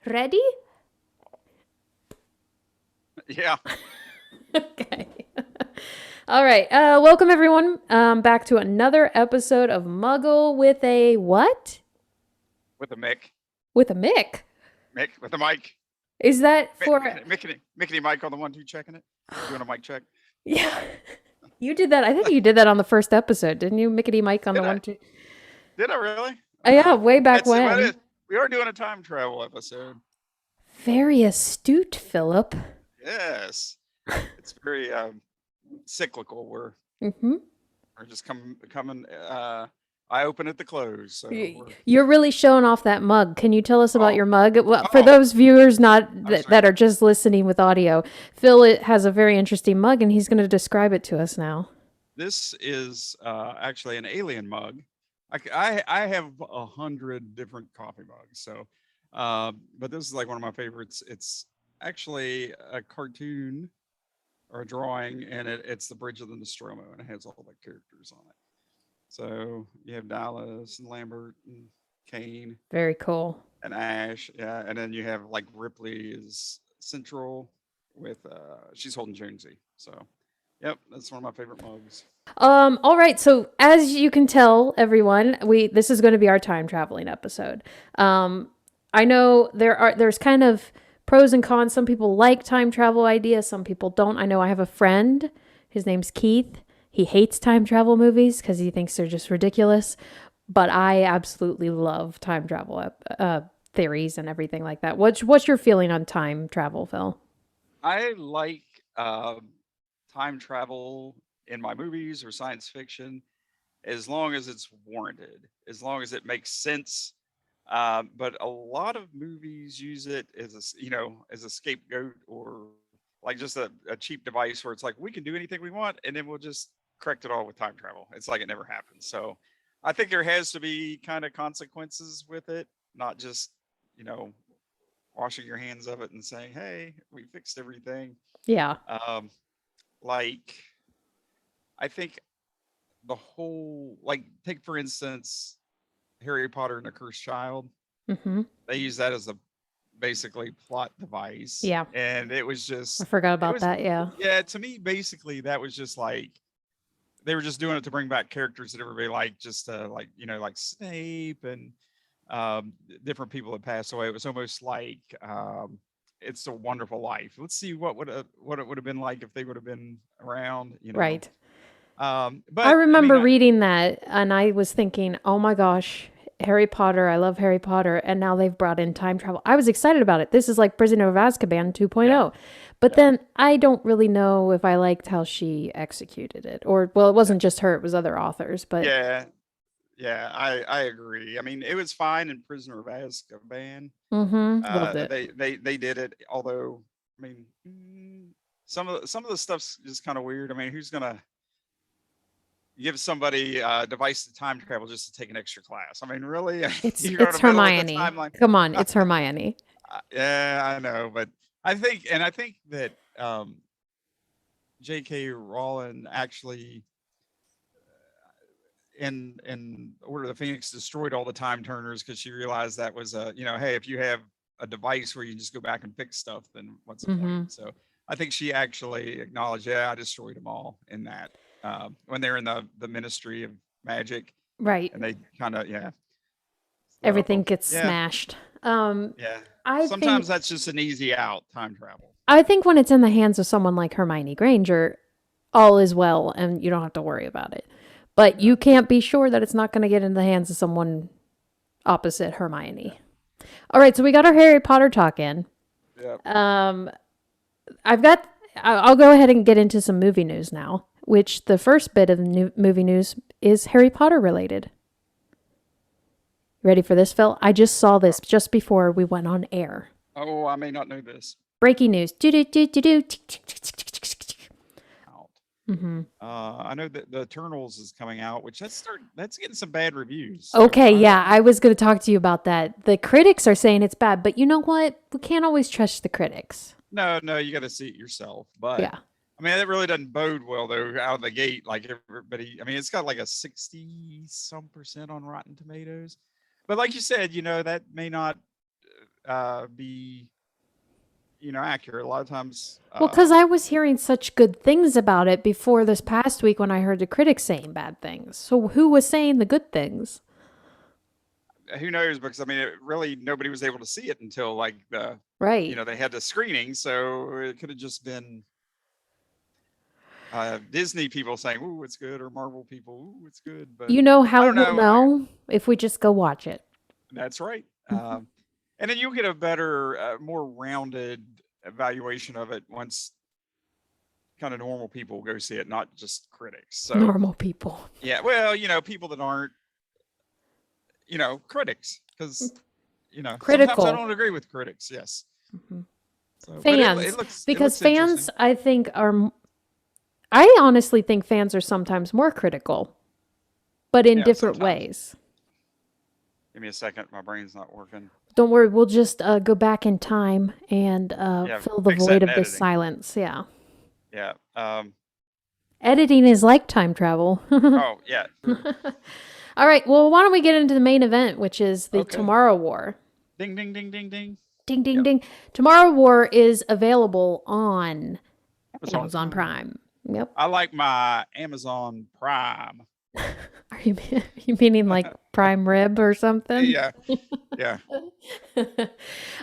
Ready? Yeah. Okay. All right. Welcome everyone back to another episode of Muggle with a what? With a Mick. With a Mick. Mick with a mic. Is that for? Mickety Mike on the 1-2 checking it. Doing a mic check. Yeah. You did that. I think you did that on the first episode, didn't you? Mickety Mike on the Did I? one two. Did I really? Yeah, way back It's what when. is. We are doing a time travel episode. Very astute, Philip. Yes. It's very cyclical. Mm-hmm. We're just coming I open at the close. So we're You're really showing off that mug. Can you tell us about oh your mug? Well, for oh those viewers not I'm sorry. that are just listening with audio, Phil has a very interesting mug, and he's going to describe it to us now. This is actually an alien mug. I have 100 different coffee mugs. So but this is like one of my favorites. It's actually a cartoon or a drawing, and it's the Bridge of the Nostromo, and it has all the characters on it. So you have Dallas and Lambert and Kane Very cool. and Ash, yeah, and then you have like Ripley is Central with she's holding Jonesy. So yep, that's one of my favorite mugs. All right. So as you can tell, everyone, this is going to be our time traveling episode. I know there's kind of pros and cons. Some people like time travel ideas, some people don't. I know I have a friend. His name's Keith. He hates time travel movies because he thinks they're just ridiculous. But I absolutely love time travel theories and everything like that. What's your feeling on time travel, Phil? I like time travel in my movies or science fiction as long as it's warranted, as long as it makes sense. But a lot of movies use it as as a scapegoat or like just a cheap device where it's like we can do anything we want and then we'll just correct it all with time travel. It's like it never happened. So I think there has to be kind of consequences with it, not just you know washing your hands of it and saying, "Hey, we fixed everything." Yeah. Um, like I think the whole like take for instance Harry Potter and the Cursed Child. Mm-hmm. They use that as a basically plot device, Yeah. and it was I just forgot it about was that. Yeah. yeah, to me basically that was just like they were just doing it to bring back characters that everybody liked, just like like Snape and different people that passed away. It was almost like It's a Wonderful Life. Let's see what it would have been like if they would have been around. Right. I But I mean, remember reading that and I was thinking, oh my gosh, Harry Potter, I love Harry Potter. And now they've brought in time travel. I was excited about it. This is like Prisoner of Azkaban 2.0. yeah, But yeah, then I don't really know if I liked how she executed it. Or, well, it yeah, wasn't just her, it was other authors. But yeah, yeah. I agree. I mean, it was fine in Prisoner of Azkaban. loved it. They did it, although I mean, some of the stuff's just kind of weird. I mean, who's gonna give somebody a device to time travel just to take an extra class? I mean, really? You're in It's the middle of the Hermione. timeline. Come on, it's Hermione. Yeah, I know, but I think that J.K. Rowling actually in Order of the Phoenix destroyed all the time turners because she realized that was hey, if you have a device where you can just go back and fix stuff, then what's the point? Mm-hmm. So I think she actually acknowledged, yeah, I destroyed them all in that when they're in the Ministry of Magic, Right. and they kind of yeah. Everything So gets yeah, smashed. yeah. I Sometimes think that's just an easy out, time travel. I think when it's in the hands of someone like Hermione Granger, all is well and you don't have to worry about it. But Yeah, you can't be sure that it's not going to get in the hands of someone opposite yeah, Hermione. All right, so we got our Harry Potter talk in. yeah. Um, I've got. I'll go ahead and get into some movie news now. Which the first bit of movie news is Harry Potter related. Ready for this, Phil? I just saw Uh, this just before we went on air. oh, I may not know this. Breaking news. Do do do do do. Out. Mm-hmm. I know that the Eternals is coming out, which that's getting some bad reviews. So Okay, I yeah, don't. I was going to talk to you about that. The critics are saying it's bad, but you know what? We can't always trust the critics. No, no, you got to see it yourself. But Yeah. I mean, that really doesn't bode well though out of the gate. Like everybody, I mean, it's got like a 60 some percent on Rotten Tomatoes. But like you said, that may not. be, accurate. A lot of times, Well, because I was hearing such good things about it before this past week when I heard the critics saying bad things. So who was saying the good things? who knows? Because I mean, really nobody was able to see it until like Right. they had the screening, so it could have just been Disney people saying, "Ooh, it's good," or Marvel people, "Ooh, it's good." But You know I how don't we'll know. know if we just go watch it. That's right. Mhm. And then you'll get a better, more rounded evaluation of it once kind of normal people go see it, not just critics. So Normal people. yeah, well, people that aren't, critics, because sometimes I Critical. don't agree with critics. Yes. Mhm. So, but Fans. it Because looks interesting. fans, I think, I honestly think fans are sometimes more critical, but in Yeah, different sometimes. ways. Give me a second. My brain's not working. Don't worry, we'll just go back in time and Yeah, fill the fix that void in of this editing. silence. Yeah. Yeah. Editing is like time travel. Oh, yeah, true. All right. Well, why don't we get into the main event, which is the Okay. Tomorrow War? Ding, ding, ding, ding, ding. Ding, ding, Yep. ding. Tomorrow War is available on Amazon Amazon Prime. Prime. Yep. I like my Amazon Prime. Are you you meaning like prime rib or something? Yeah. Yeah.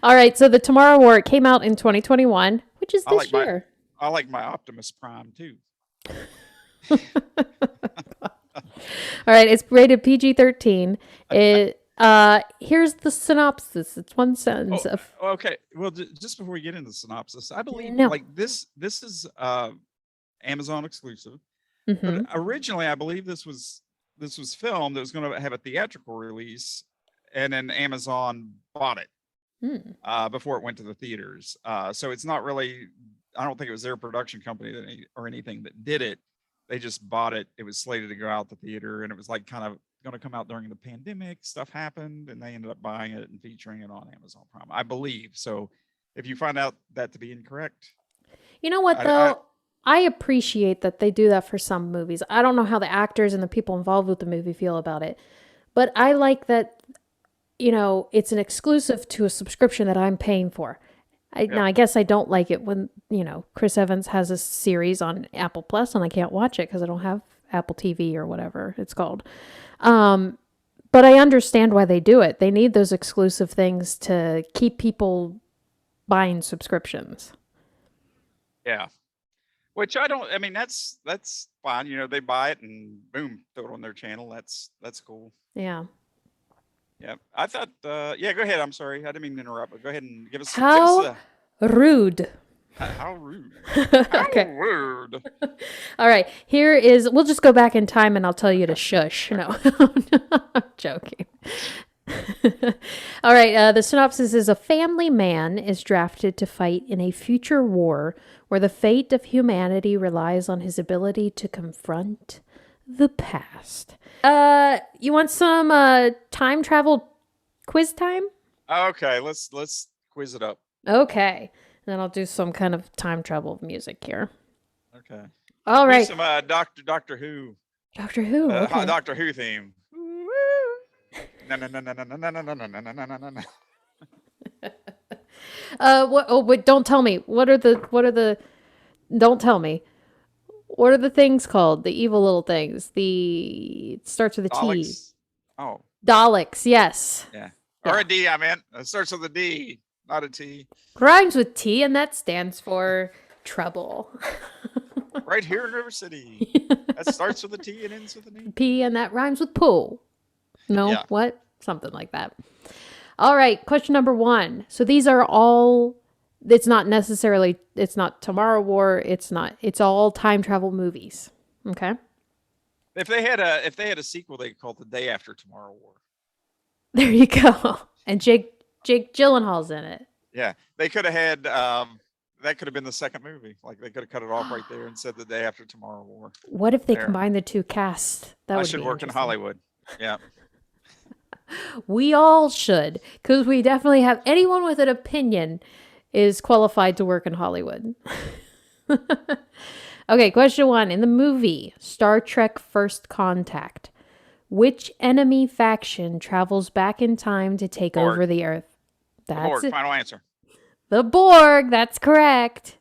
All right. So the Tomorrow War it came out in 2021, which is I like this my year. I like my Optimus Prime too. All right. It's rated PG-13. It here's the synopsis. It's one sentence Oh, of okay. Well, just before we get into the synopsis, I believe no. like this is Amazon exclusive, but Mm-hmm. originally I believe this was filmed that was going to have a theatrical release, and then Amazon bought it Hmm. before it went to the theaters. So it's not really. I don't think it was their production company or anything that did it. They just bought it. It was slated to go out the theater, and it was like kind of going to come out during the pandemic. Stuff happened, and they ended up buying it and featuring it on Amazon Prime, I believe. So, if you find out that to be incorrect, You know what I though? I appreciate that they do that for some movies. I don't know how the actors and the people involved with the movie feel about it, but I like that it's an exclusive to a subscription that I'm paying for. yeah, Now, I guess I don't like it when, Chris Evans has a series on Apple Plus and I can't watch it because I don't have Apple TV or whatever it's called. Um, but I understand why they do it. They need those exclusive things to keep people buying subscriptions. yeah. Which I don't. I mean, that's fine. They buy it and boom, throw it on their channel. That's cool. Yeah. Yeah, I thought. Yeah, go ahead. I'm sorry, I didn't mean to interrupt. But go ahead and give us How a rude. how rude. How Okay. rude. All right. We'll just go back in time and I'll tell you to shush. No, I'm joking. All right. The synopsis is a family man is drafted to fight in a future war where the fate of humanity relies on his ability to confront the past. You want some time travel quiz time? Okay, let's quiz it up. Okay. Then I'll do some kind of time travel music here. Okay. All Do right. some Doctor Who, Doctor Who. Okay. Doctor Who theme. No no no no no no no no no no no no no no. What? Oh, wait! Don't tell me. Don't tell me. What are the things called? The evil little things. It starts with a T. Alex. Oh Daleks. Yes. yeah. Or Yeah. a D. I meant it starts with a D, not a T. Rhymes with T, and that stands for trouble. Right here in River City. That starts with a T and ends with an E. P, and that rhymes with pool. No, Yeah. what? Something like that. All right. Question number 1. So these are all. It's not Tomorrow War. It's all time travel movies. Okay. If they had a sequel, they could call it The Day After Tomorrow War. There you go. And Jake Gyllenhaal's in it. Yeah, they could have had. That could have been the second movie. Like they could have cut it off right there and said The Day After Tomorrow War. What if they There. combine the two casts? That I would should be work in interesting. Hollywood. Yeah. We all should, because we definitely have anyone with an opinion is qualified to work in Hollywood. Okay, question 1. In the movie Star Trek First Contact, which enemy faction travels back in time to take Borg. over the Earth? The That's Borg. it. Final answer. The Borg. That's correct.